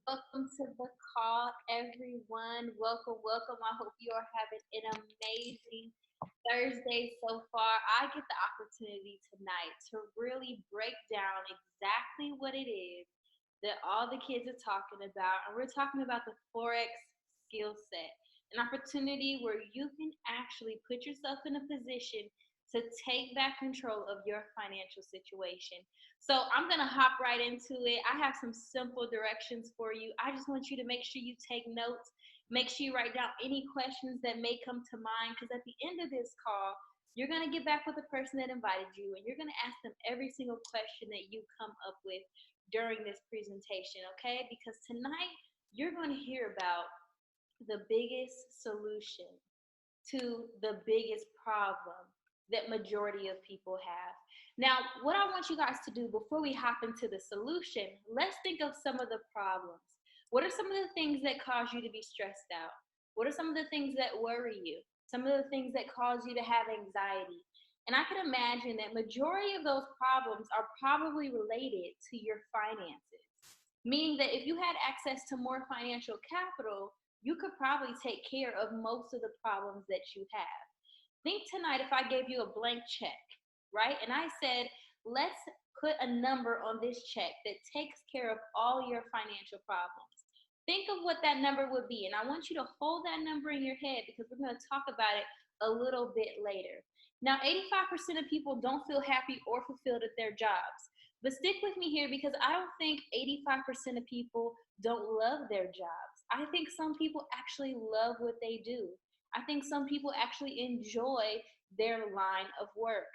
Welcome to the call, everyone. Welcome, welcome. I hope you are having an amazing Thursday so far. I get the opportunity tonight to really break down exactly what it is that all the kids are talking about. And we're talking about the Forex skill set, an opportunity where you can actually put yourself in a position to take back control of your financial situation. So I'm going to hop right into it. I have some simple directions for you. I just want you to make sure you take notes. Make sure you write down any questions that may come to mind, because at the end of this call, you're going to get back with the person that invited you, and you're going to ask them every single question that you come up with during this presentation, okay? Because tonight, you're going to hear about the biggest solution to the biggest problem that majority of people have. Now, what I want you guys to do before we hop into the solution, let's think of some of the problems. What are some of the things that cause you to be stressed out? What are some of the things that worry you? Some of the things that cause you to have anxiety? And I can imagine that majority of those problems are probably related to your finances. Meaning that if you had access to more financial capital, you could probably take care of most of the problems that you have. Think tonight if I gave you a blank check, right? And I said, let's put a number on this check that takes care of all your financial problems. Think of what that number would be. And I want you to hold that number in your head, because we're going to talk about it a little bit later. Now, 85% of people don't feel happy or fulfilled at their jobs. But stick with me here, because I don't think 85% of people don't love their jobs. I think some people actually love what they do. I think some people actually enjoy their line of work.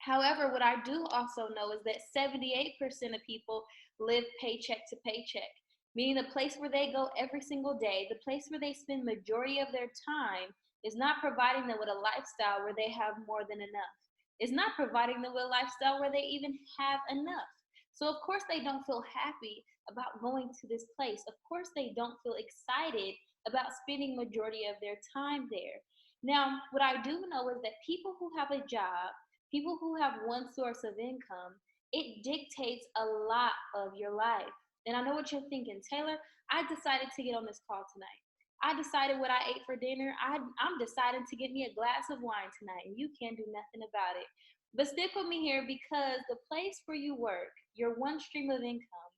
However, what I do also know is that 78% of people live paycheck to paycheck, meaning the place where they go every single day, the place where they spend majority of their time, is not providing them with a lifestyle where they have more than enough. It's not providing them with a lifestyle where they even have enough. So of course they don't feel happy about going to this place. Of course they don't feel excited about spending majority of their time there. Now, what I do know is that people who have a job, people who have one source of income, it dictates a lot of your life. And I know what you're thinking, Taylor, I decided to get on this call tonight. I decided what I ate for dinner. I'm deciding to get me a glass of wine tonight, and you can't do nothing about it. But stick with me here, because the place where you work, your one stream of income,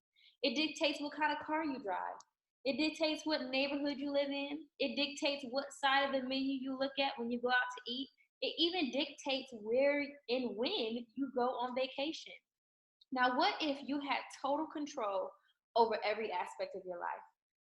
it dictates what kind of car you drive. It dictates what neighborhood you live in. It dictates what side of the menu you look at when you go out to eat. It even dictates where and when you go on vacation. Now, what if you had total control over every aspect of your life?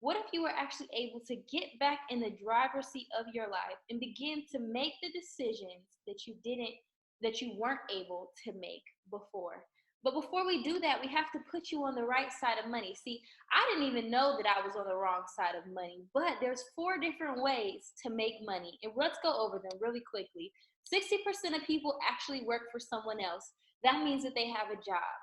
What if you were actually able to get back in the driver's seat of your life and begin to make the decisions that you weren't able to make before? But before we do that, we have to put you on the right side of money. See, I didn't even know that I was on the wrong side of money, but there's 4 different ways to make money. And let's go over them really quickly. 60% of people actually work for someone else. That means that they have a job,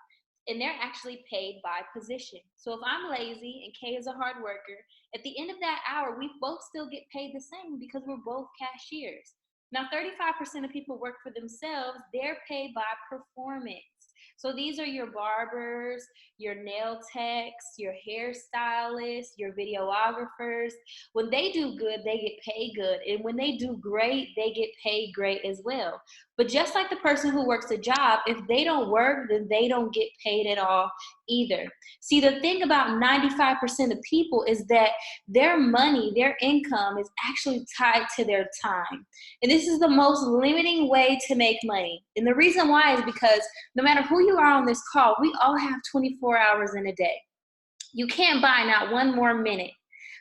and they're actually paid by position. So if I'm lazy and Kay is a hard worker, at the end of that hour, we both still get paid the same, because we're both cashiers. Now, 35% of people work for themselves. They're paid by performance. So these are your barbers, your nail techs, your hairstylists, your videographers. When they do good, they get paid good. And when they do great, they get paid great as well. But just like the person who works a job, if they don't work, then they don't get paid at all either. See, the thing about 95% of people is that their money, their income is actually tied to their time. And this is the most limiting way to make money. And the reason why is because no matter who you are on this call, we all have 24 hours in a day. You can't buy not one more minute.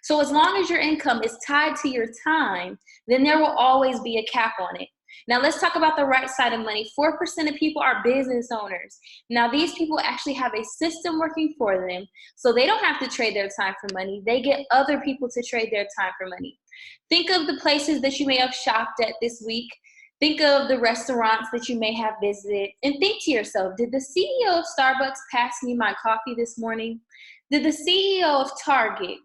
So as long as your income is tied to your time, then there will always be a cap on it. Now let's talk about the right side of money. 4% of people are business owners. Now these people actually have a system working for them, so they don't have to trade their time for money. They get other people to trade their time for money. Think of the places that you may have shopped at this week. Think of the restaurants that you may have visited, and think to yourself, did the CEO of Starbucks pass me my coffee this morning? Did the CEO of Target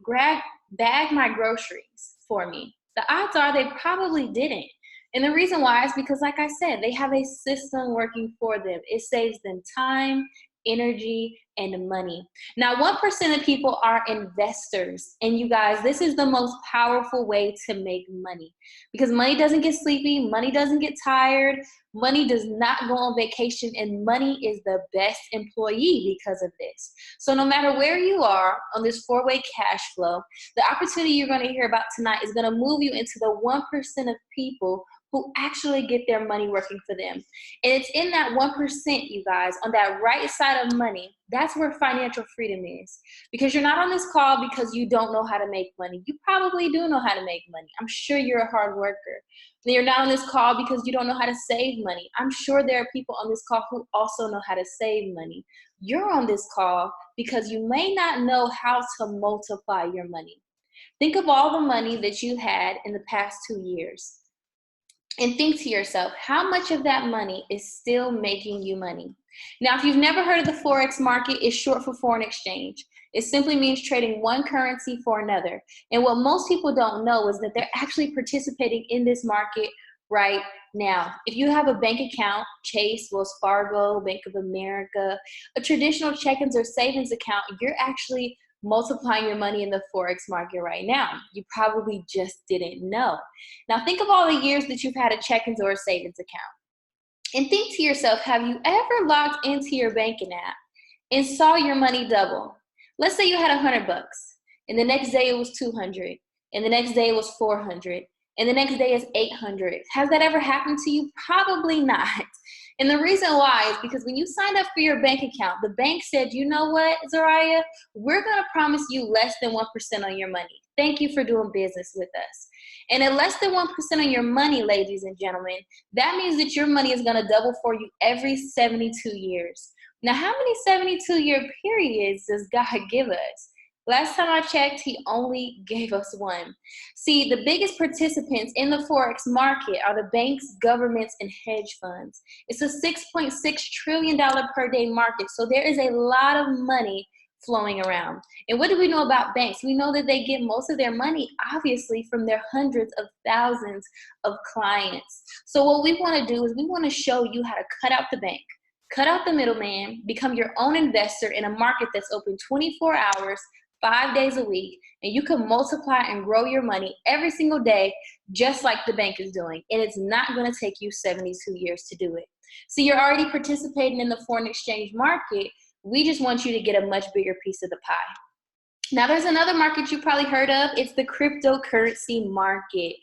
bag my groceries for me? The odds are they probably didn't. And the reason why is because, like I said, they have a system working for them. It saves them time energy and money. Now, 1% of people are investors. And you guys, this is the most powerful way to make money because money doesn't get sleepy, money doesn't get tired, money does not go on vacation, and money is the best employee because of this. So no matter where you are on this four-way cash flow, the opportunity you're going to hear about tonight is going to move you into the 1% of people who actually get their money working for them. And it's in that 1%, you guys, on that right side of money, that's where financial freedom is. Because you're not on this call because you don't know how to make money. You probably do know how to make money. I'm sure you're a hard worker. And you're not on this call because you don't know how to save money. I'm sure there are people on this call who also know how to save money. You're on this call because you may not know how to multiply your money. Think of all the money that you had in the past 2 years. And think to yourself, how much of that money is still making you money? Now, if you've never heard of the Forex market, it's short for foreign exchange. It simply means trading one currency for another. And what most people don't know is that they're actually participating in this market right now. If you have a bank account, Chase, Wells Fargo, Bank of America, a traditional check-ins or savings account, you're actually multiplying your money in the Forex market right now. You probably just didn't know. Now think of all the years that you've had a check-ins or a savings account. And think to yourself, have you ever logged into your banking app and saw your money double? Let's say you had $100 and the next day it was 200 and the next day it was 400 and the next day is 800. Has that ever happened to you? Probably not. And the reason why is because when you signed up for your bank account, the bank said, you know what, Zariah, we're going to promise you less than 1% on your money. Thank you for doing business with us. And at less than 1% on your money, ladies and gentlemen, that means that your money is going to double for you every 72 years. Now, how many 72-year periods does God give us? Last time I checked, he only gave us one. See, the biggest participants in the Forex market are the banks, governments, and hedge funds. It's a $6.6 trillion per day market, so there is a lot of money flowing around. And what do we know about banks? We know that they get most of their money, obviously, from their hundreds of thousands of clients. So what we want to do is we want to show you how to cut out the bank, cut out the middleman, become your own investor in a market that's open 24 hours, 5 days a week, and you can multiply and grow your money every single day, just like the bank is doing. And it's not going to take you 72 years to do it. So you're already participating in the foreign exchange market. We just want you to get a much bigger piece of the pie. Now, there's another market you probably heard of. It's the cryptocurrency market.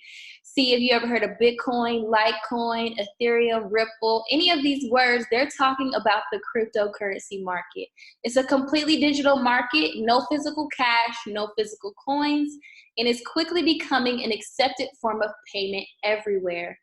See, if you ever heard of Bitcoin, Litecoin, Ethereum, Ripple, any of these words, they're talking about the cryptocurrency market. It's a completely digital market, no physical cash, no physical coins, and it's quickly becoming an accepted form of payment everywhere.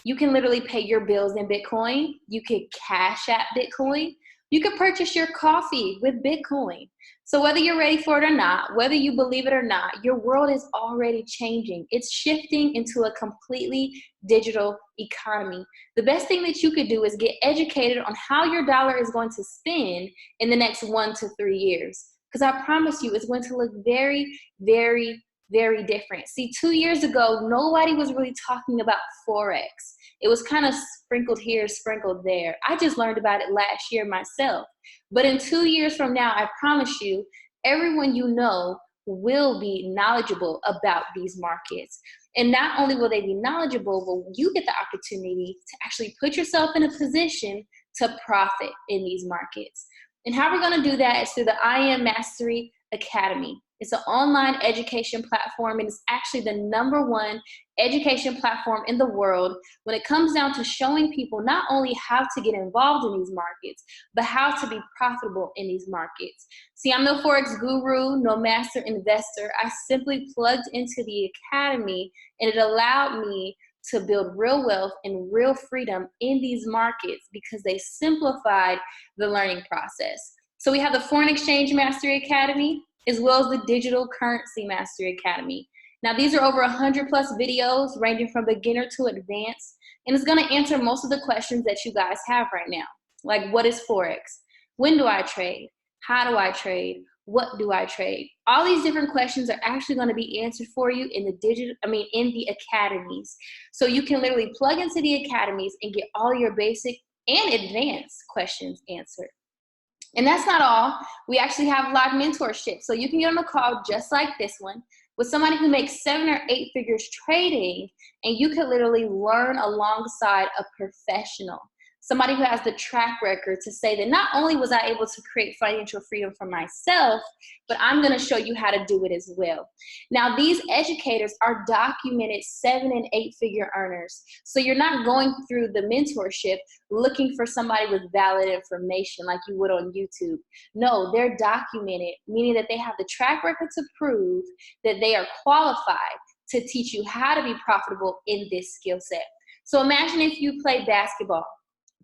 You can literally pay your bills in Bitcoin. You can cash out Bitcoin. You can purchase your coffee with Bitcoin. So whether you're ready for it or not, whether you believe it or not, your world is already changing. It's shifting into a completely digital economy. The best thing that you could do is get educated on how your dollar is going to spend in the next 1 to 3 years. Because I promise you, it's going to look very, very, very different. See, 2 years ago, nobody was really talking about Forex. It was kind of sprinkled here, sprinkled there. I just learned about it last year myself. But in 2 years from now, I promise you, everyone you know will be knowledgeable about these markets. And not only will they be knowledgeable, but you get the opportunity to actually put yourself in a position to profit in these markets. And how we're going to do that is through the I Am Mastery Academy. It's an online education platform, and it's actually the #1 education platform in the world when it comes down to showing people not only how to get involved in these markets, but how to be profitable in these markets. See, I'm no Forex guru, no master investor. I simply plugged into the academy, and it allowed me to build real wealth and real freedom in these markets because they simplified the learning process. So we have the Foreign Exchange Mastery Academy, as well as the Digital Currency Mastery Academy. Now, these are over 100+ videos ranging from beginner to advanced, and it's going to answer most of the questions that you guys have right now. Like, what is Forex? When do I trade? How do I trade? What do I trade? All these different questions are actually going to be answered for you in the academies. So you can literally plug into the academies and get all your basic and advanced questions answered. And that's not all. We actually have live mentorship. So you can get on a call just like this one with somebody who makes 7 or 8 figures trading, and you could literally learn alongside a professional. Somebody who has the track record to say that not only was I able to create financial freedom for myself, but I'm going to show you how to do it as well. Now, these educators are documented 7 and 8 figure earners. So you're not going through the mentorship looking for somebody with valid information like you would on YouTube. No, they're documented, meaning that they have the track record to prove that they are qualified to teach you how to be profitable in this skill set. So imagine if you played basketball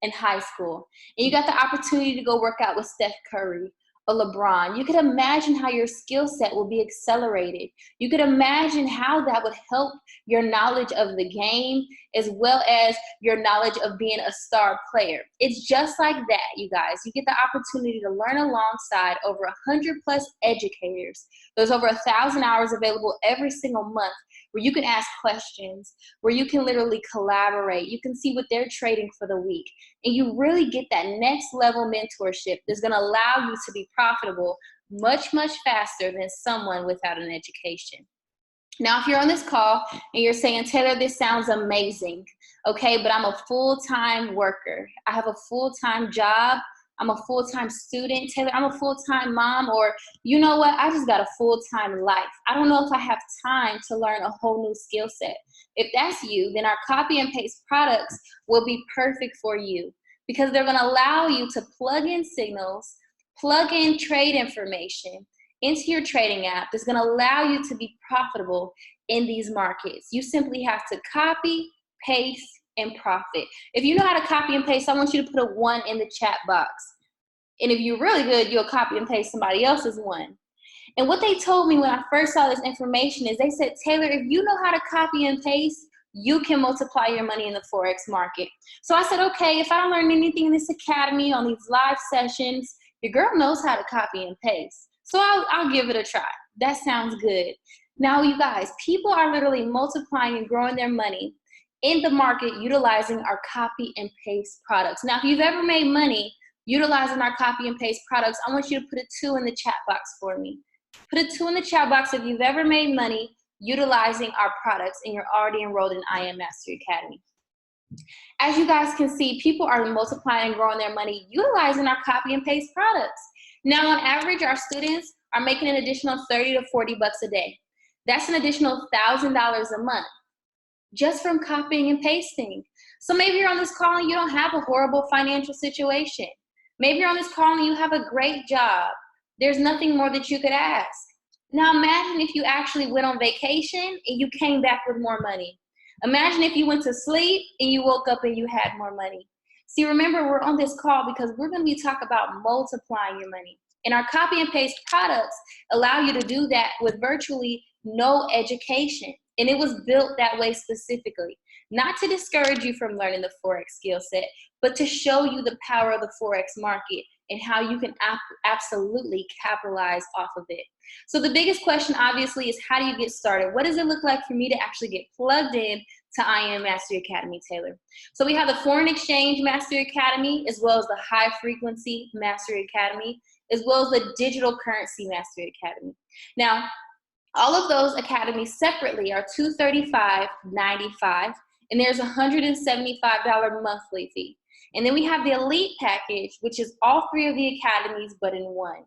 in high school and you got the opportunity to go work out with Steph Curry or LeBron. You could imagine how your skill set will be accelerated. You could imagine how that would help your knowledge of the game as well as your knowledge of being a star player. It's just like that, you guys. You get the opportunity to learn alongside over 100 plus educators. There's over 1,000 hours available every single month where you can ask questions, where you can literally collaborate. You can see what they're trading for the week. And you really get that next level mentorship that's going to allow you to be profitable much, much faster than someone without an education. Now, if you're on this call and you're saying, Taylor, this sounds amazing, okay, but I'm a full-time worker. I have a full-time job. I'm a full-time student. Taylor, I'm a full-time mom, or you know what? I just got a full-time life. I don't know if I have time to learn a whole new skill set. If that's you, then our copy and paste products will be perfect for you because they're going to allow you to plug in signals, plug in trade information into your trading app that's going to allow you to be profitable in these markets. You simply have to copy, paste, and profit. If you know how to copy and paste, I want you to put a 1 in the chat box. And if you're really good, you'll copy and paste somebody else's 1. And what they told me when I first saw this information is they said, Taylor, if you know how to copy and paste, you can multiply your money in the Forex market. So I said, okay, if I don't learn anything in this academy on these live sessions, your girl knows how to copy and paste. So I'll give it a try. That sounds good. Now, you guys, people are literally multiplying and growing their money in the market utilizing our copy and paste products. Now, if you've ever made money utilizing our copy and paste products, I want you to put a 2 in the chat box for me. Put a 2 in the chat box if you've ever made money utilizing our products and you're already enrolled in I Am Mastery Academy. As you guys can see, people are multiplying and growing their money utilizing our copy and paste products. Now, on average, our students are making an additional 30 to 40 bucks a day. That's an additional $1,000 a month just from copying and pasting. So maybe you're on this call and you don't have a horrible financial situation. Maybe you're on this call and you have a great job. There's nothing more that you could ask. Now imagine if you actually went on vacation and you came back with more money. Imagine if you went to sleep and you woke up and you had more money. See, remember, we're on this call because we're going to be talking about multiplying your money. And our copy and paste products allow you to do that with virtually no education. And it was built that way specifically, not to discourage you from learning the Forex skill set, but to show you the power of the Forex market and how you can absolutely capitalize off of it. So the biggest question, obviously, is how do you get started? What does it look like for me to actually get plugged in to I Am Mastery Academy, Taylor? So we have the Foreign Exchange Mastery Academy, as well as the High Frequency Mastery Academy, as well as the Digital Currency Mastery Academy. Now, all of those academies separately are $235.95, and there's a $175 monthly fee. And then we have the Elite package, which is all 3 of the academies, but in 1.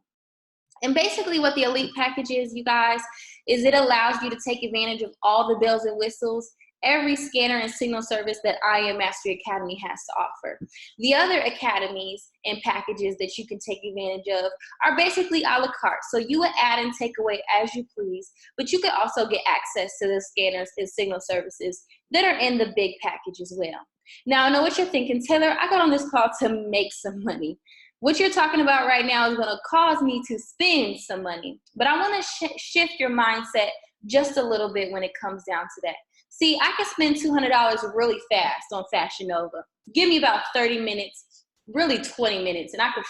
And basically what the Elite package is, you guys, is it allows you to take advantage of all the bells and whistles, every scanner and signal service that I Am Mastery Academy has to offer. The other academies and packages that you can take advantage of are basically a la carte. So you would add and take away as you please, but you could also get access to the scanners and signal services that are in the big package as well. Now, I know what you're thinking, Taylor, I got on this call to make some money. What you're talking about right now is going to cause me to spend some money. But I want to shift your mindset just a little bit when it comes down to that. See, I can spend $200 really fast on Fashion Nova. Give me about 30 minutes, really 20 minutes, and I could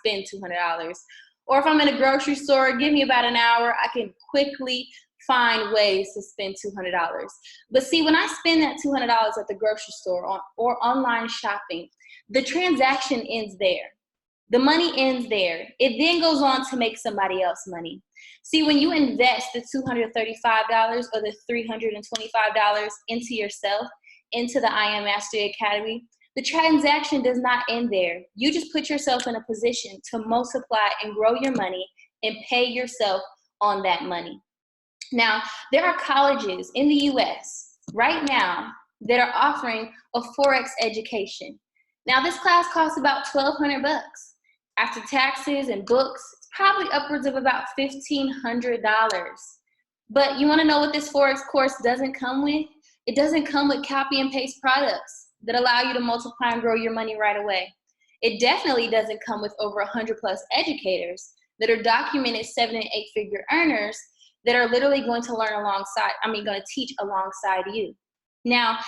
spend $200. Or if I'm in a grocery store, give me about an hour, I can quickly find ways to spend $200. But see, when I spend that $200 at the grocery store or online shopping, the transaction ends there. The money ends there. It then goes on to make somebody else money. See, when you invest the $235 or the $325 into yourself, into the I Am Mastery Academy, the transaction does not end there. You just put yourself in a position to multiply and grow your money and pay yourself on that money. Now, there are colleges in the US right now that are offering a Forex education. Now, this class costs about $1,200. After taxes and books, it's probably upwards of about $1,500. But you want to know what this Forex course doesn't come with? It doesn't come with copy and paste products that allow you to multiply and grow your money right away. It definitely doesn't come with over 100 plus educators that are documented 7- and 8-figure earners that are literally going to going to teach alongside you. Now,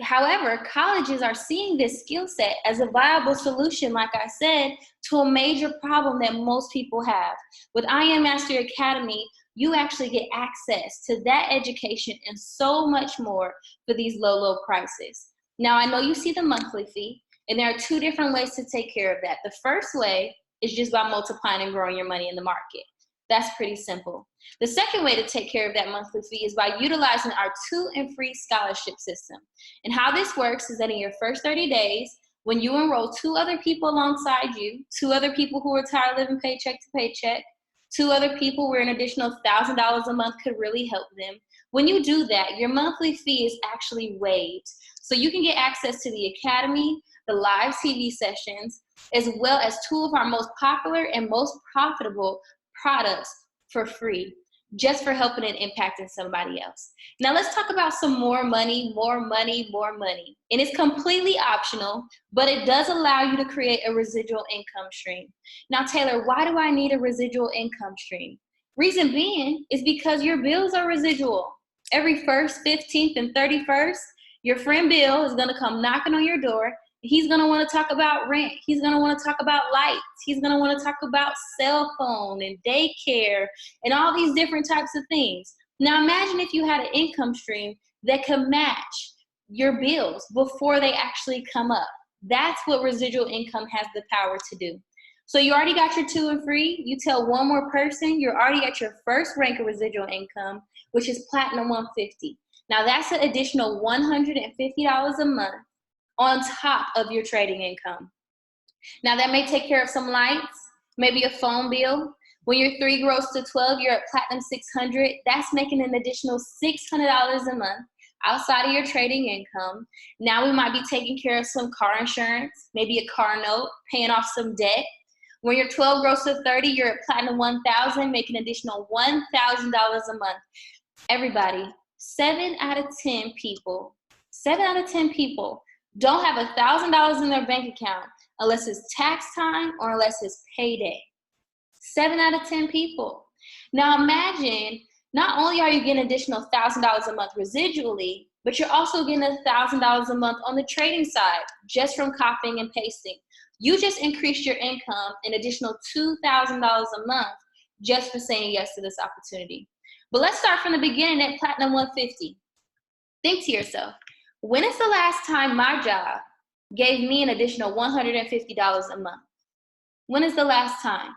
however, colleges are seeing this skill set as a viable solution, like I said, to a major problem that most people have. With I Am Mastery Academy, you actually get access to that education and so much more for these low prices. Now, I know you see the monthly fee, and there are 2 different ways to take care of that. The first way is just by multiplying and growing your money in the market. That's pretty simple. The second way to take care of that monthly fee is by utilizing our 2 and free scholarship system. And how this works is that in your first 30 days, when you enroll 2 other people alongside you, 2 other people who are tired of living paycheck to paycheck, 2 other people where an additional $1,000 a month could really help them. When you do that, your monthly fee is actually waived. So you can get access to the academy, the live TV sessions, as well as 2 of our most popular and most profitable products for free, just for helping and impacting somebody else. Now let's talk about some more money. And it's completely optional, but it does allow you to create a residual income stream. Now, Taylor, why do I need a residual income stream? Reason being is because your bills are residual. Every 1st, 15th, and 31st, your friend Bill is gonna come knocking on your door. He's going to want to talk about rent. He's going to want to talk about lights. He's going to want to talk about cell phone and daycare and all these different types of things. Now imagine if you had an income stream that could match your bills before they actually come up. That's what residual income has the power to do. So you already got your 2 and free. You tell 1 more person, you're already at your first rank of residual income, which is Platinum 150. Now that's an additional $150 a month on top of your trading income. Now that may take care of some lights, maybe a phone bill. When your 3 grows to 12, you're at Platinum 600. That's making an additional $600 a month outside of your trading income. Now we might be taking care of some car insurance, maybe a car note, paying off some debt. When your 12 grows to 30, you're at Platinum 1000, making an additional $1,000 a month. Everybody, 7 out of 10 people don't have $1,000 in their bank account unless it's tax time or unless it's payday. 7 out of 10 people. Now imagine, not only are you getting additional $1,000 a month residually, but you're also getting $1,000 a month on the trading side, just from copying and pasting. You just increased your income an additional $2,000 a month just for saying yes to this opportunity. But let's start from the beginning at Platinum 150. Think to yourself, when is the last time my job gave me an additional $150 a month? When is the last time?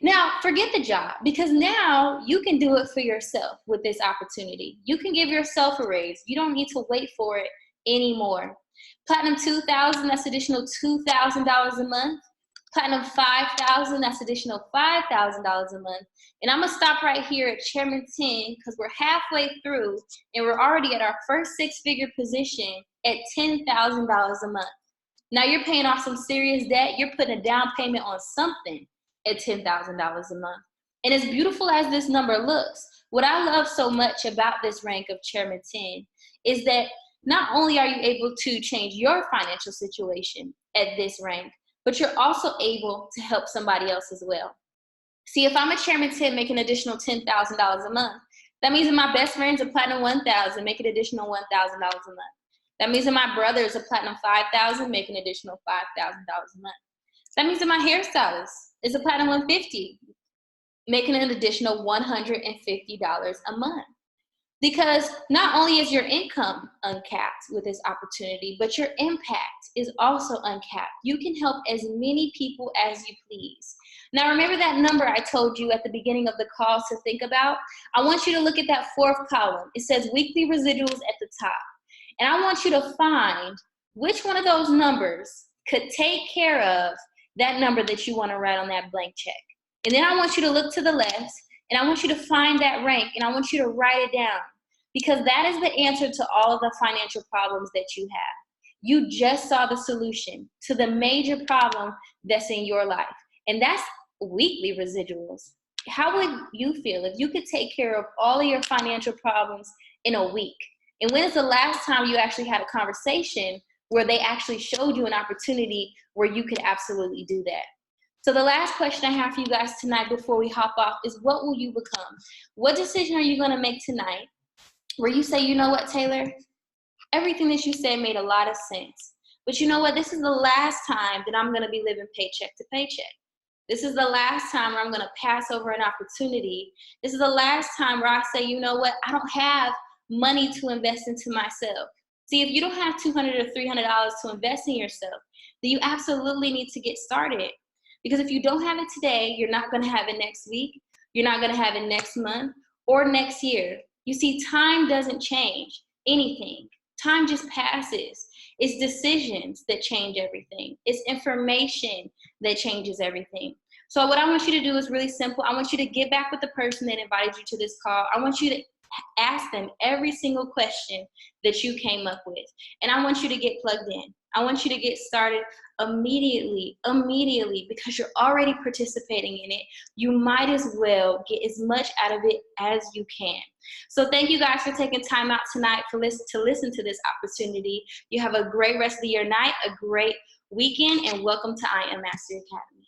Now, forget the job, because now you can do it for yourself with this opportunity. You can give yourself a raise. You don't need to wait for it anymore. Platinum 2000, that's additional $2,000 a month. Platinum 5000, that's additional $5,000 a month. And I'm gonna stop right here at Chairman 10 because we're halfway through and we're already at our first 6-figure position at $10,000 a month. Now you're paying off some serious debt. You're putting a down payment on something at $10,000 a month. And as beautiful as this number looks, what I love so much about this rank of Chairman 10 is that not only are you able to change your financial situation at this rank, but you're also able to help somebody else as well. See, if I'm a Chairman 10 making an additional $10,000 a month, that means that my best friend's a Platinum 1000 making an additional $1,000 a month. That means that my brother is a Platinum 5000 making an additional $5,000 a month. That means that my hairstylist is a Platinum 150 making an additional $150 a month. Because not only is your income uncapped with this opportunity, but your impact is also uncapped. You can help as many people as you please. Now, remember that number I told you at the beginning of the call to think about? I want you to look at that fourth column. It says weekly residuals at the top. And I want you to find which one of those numbers could take care of that number that you want to write on that blank check. And then I want you to look to the left, and I want you to find that rank, and I want you to write it down, because that is the answer to all of the financial problems that you have. You just saw the solution to the major problem that's in your life, and that's weekly residuals. How would you feel if you could take care of all of your financial problems in a week? And when is the last time you actually had a conversation where they actually showed you an opportunity where you could absolutely do that? So the last question I have for you guys tonight before we hop off is, what will you become? What decision are you going to make tonight where you say, you know what, Taylor, everything that you said made a lot of sense. But you know what? This is the last time that I'm going to be living paycheck to paycheck. This is the last time where I'm going to pass over an opportunity. This is the last time where I say, you know what? I don't have money to invest into myself. See, if you don't have $200 or $300 to invest in yourself, then you absolutely need to get started. Because if you don't have it today, you're not going to have it next week. You're not going to have it next month or next year. You see, time doesn't change anything. Time just passes. It's decisions that change everything. It's information that changes everything. So what I want you to do is really simple. I want you to get back with the person that invited you to this call. I want you to ask them every single question that you came up with. And I want you to get plugged in. I want you to get started immediately, because you're already participating in it. You might as well get as much out of it as you can. So thank you guys for taking time out tonight to listen to this opportunity. You have a great rest of your night, a great weekend, and welcome to I Am Mastery Academy.